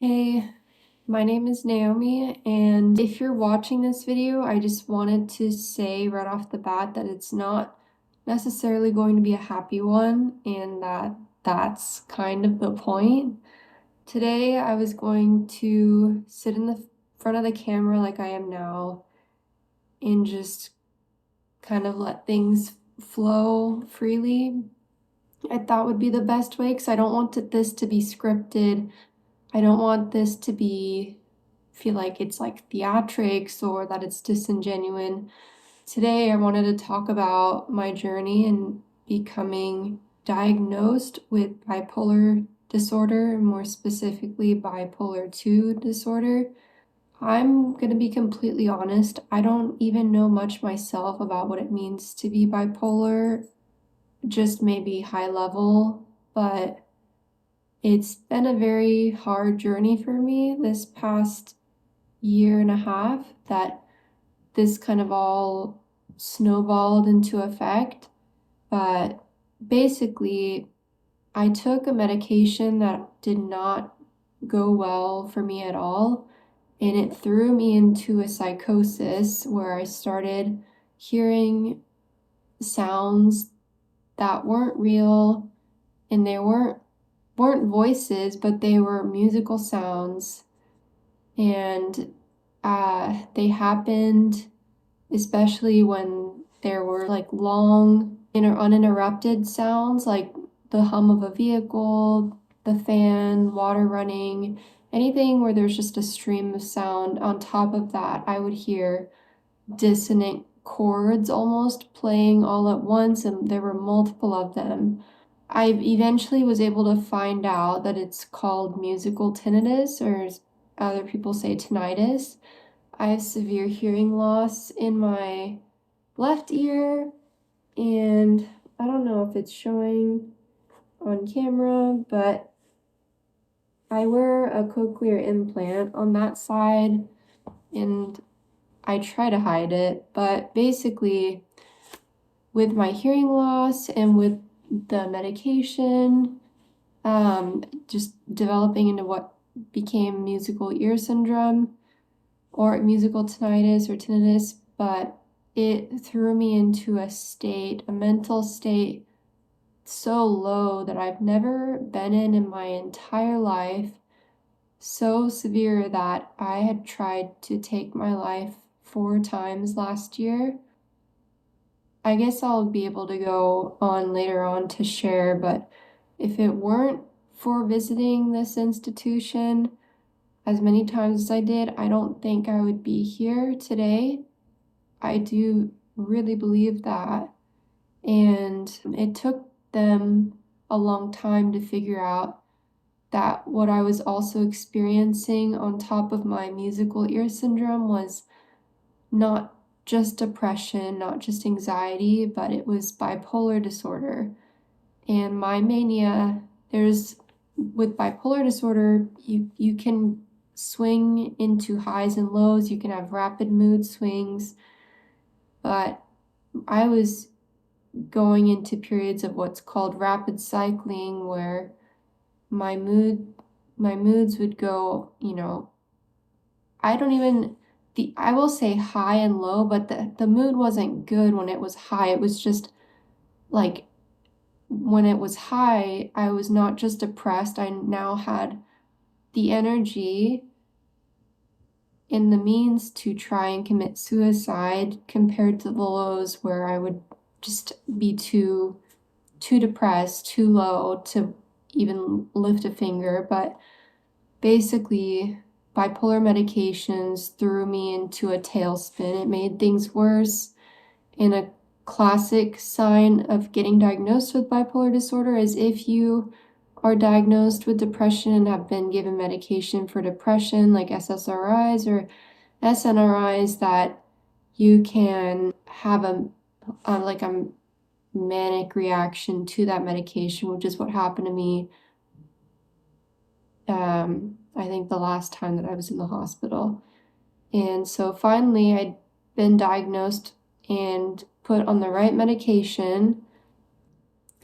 Hey, my name is Naomi, and if you're watching this video, I just wanted to say right off the bat that it's not necessarily going to be a happy one, and that's kind of the point. Today, I was going to sit in the front of the camera like I am now and just kind of let things flow freely. I thought would be the best way because I don't want this to be scripted. I don't want this to feel like it's like theatrics or that it's disingenuous. Today, I wanted to talk about my journey in becoming diagnosed with bipolar disorder, more specifically bipolar 2 disorder. I'm going to be completely honest, I don't even know much myself about what it means to be bipolar, just maybe high level, but it's been a very hard journey for me this past year and a half that this kind of all snowballed into effect. But basically, I took a medication that did not go well for me at all, and it threw me into a psychosis where I started hearing sounds that weren't real, and they weren't voices, but they were musical sounds. And they happened especially when there were like long, uninterrupted sounds, like the hum of a vehicle, the fan, water running, anything where there's just a stream of sound. On top of that, I would hear dissonant chords almost playing all at once, and there were multiple of them. I eventually was able to find out that it's called musical tinnitus, or as other people say, tinnitus. I have severe hearing loss in my left ear, and I don't know if it's showing on camera, but I wear a cochlear implant on that side, and I try to hide it, but basically, with my hearing loss and with the medication, just developing into what became musical ear syndrome or musical tinnitus or tinnitus, but it threw me into a mental state so low that I've never been in my entire life, so severe that I had tried to take my life 4 times last year. I guess I'll be able to go on later on to share, but if it weren't for visiting this institution as many times as I did, I don't think I would be here today. I do really believe that. And it took them a long time to figure out that what I was also experiencing on top of my musical ear syndrome was not just depression, not just anxiety, but it was bipolar disorder. And my mania, with bipolar disorder, you can swing into highs and lows, you can have rapid mood swings, but I was going into periods of what's called rapid cycling where my moods would go, I don't even I will say high and low, but the mood wasn't good when it was high. It was just like when it was high, I was not just depressed, I now had the energy and the means to try and commit suicide compared to the lows where I would just be too depressed, too low to even lift a finger. But basically, bipolar medications threw me into a tailspin. It made things worse. And a classic sign of getting diagnosed with bipolar disorder is if you are diagnosed with depression and have been given medication for depression, like SSRIs or SNRIs, that you can have a manic reaction to that medication, which is what happened to me. I think the last time that I was in the hospital. And so finally, I'd been diagnosed and put on the right medication.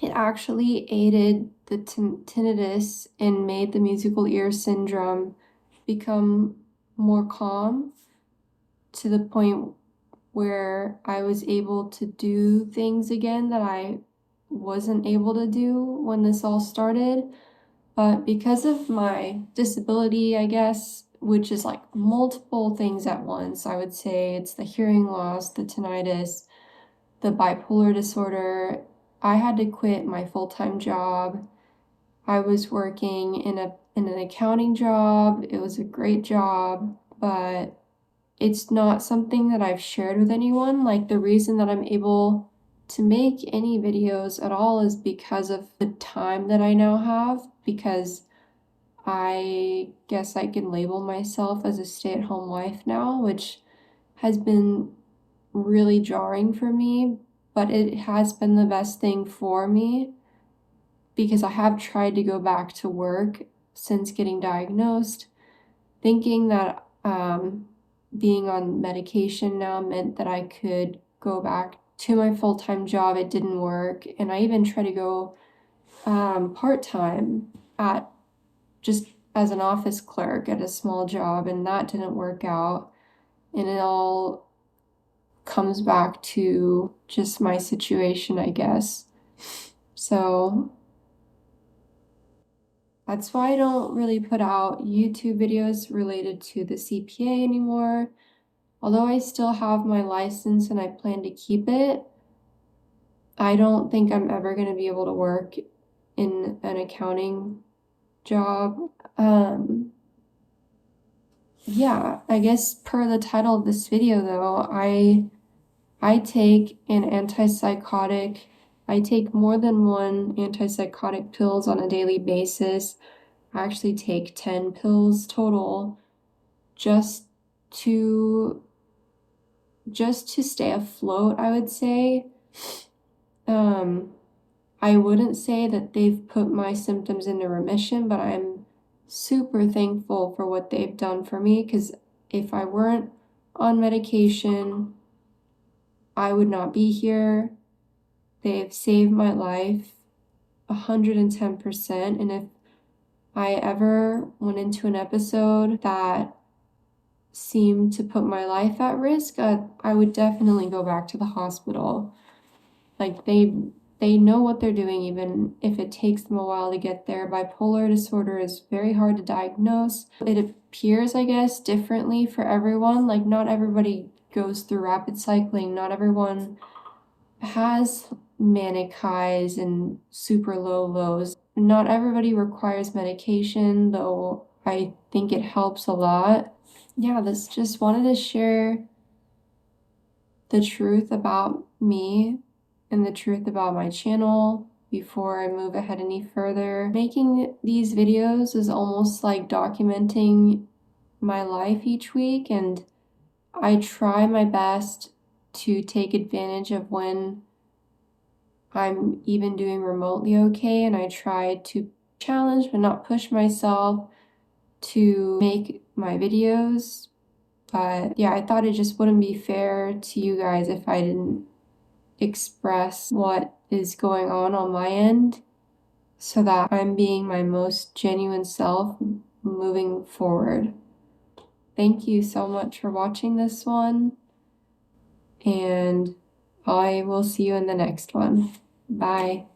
It actually aided the tinnitus and made the musical ear syndrome become more calm to the point where I was able to do things again that I wasn't able to do when this all started. But because of my disability, I guess, which is like multiple things at once, I would say it's the hearing loss, the tinnitus, the bipolar disorder, I had to quit my full-time job. I was working in an accounting job. It was a great job, but it's not something that I've shared with anyone. Like, the reason that I'm able to make any videos at all is because of the time that I now have, because I guess I can label myself as a stay-at-home wife now, which has been really jarring for me, but it has been the best thing for me because I have tried to go back to work since getting diagnosed, thinking that being on medication now meant that I could go back to my full-time job. It didn't work, and I even tried to go part-time at just as an office clerk at a small job, and that didn't work out. And it all comes back to just my situation, I guess. So that's why I don't really put out YouTube videos related to the CPA anymore. Although I still have my license and I plan to keep it, I don't think I'm ever going to be able to work in an accounting job. Yeah, I guess per the title of this video though, I take an antipsychotic. I take more than one antipsychotic pills on a daily basis. I actually take 10 pills total just to stay afloat, I would say. I wouldn't say that they've put my symptoms into remission, but I'm super thankful for what they've done for me, because if I weren't on medication, I would not be here. They've saved my life 110%. And if I ever went into an episode that seemed to put my life at risk, I would definitely go back to the hospital. Like, they know what they're doing, even if it takes them a while to get there. Bipolar disorder is very hard to diagnose. It appears, I guess, differently for everyone. Like, not everybody goes through rapid cycling. Not everyone has manic highs and super low lows. Not everybody requires medication, though I think it helps a lot. Yeah, this just wanted to share the truth about me and the truth about my channel before I move ahead any further. Making these videos is almost like documenting my life each week, and I try my best to take advantage of when I'm even doing remotely okay, and I try to challenge but not push myself to make my videos. But yeah, I thought it just wouldn't be fair to you guys if I didn't express what is going on my end, so that I'm being my most genuine self moving forward. Thank you so much for watching this one, and I will see you in the next one. Bye.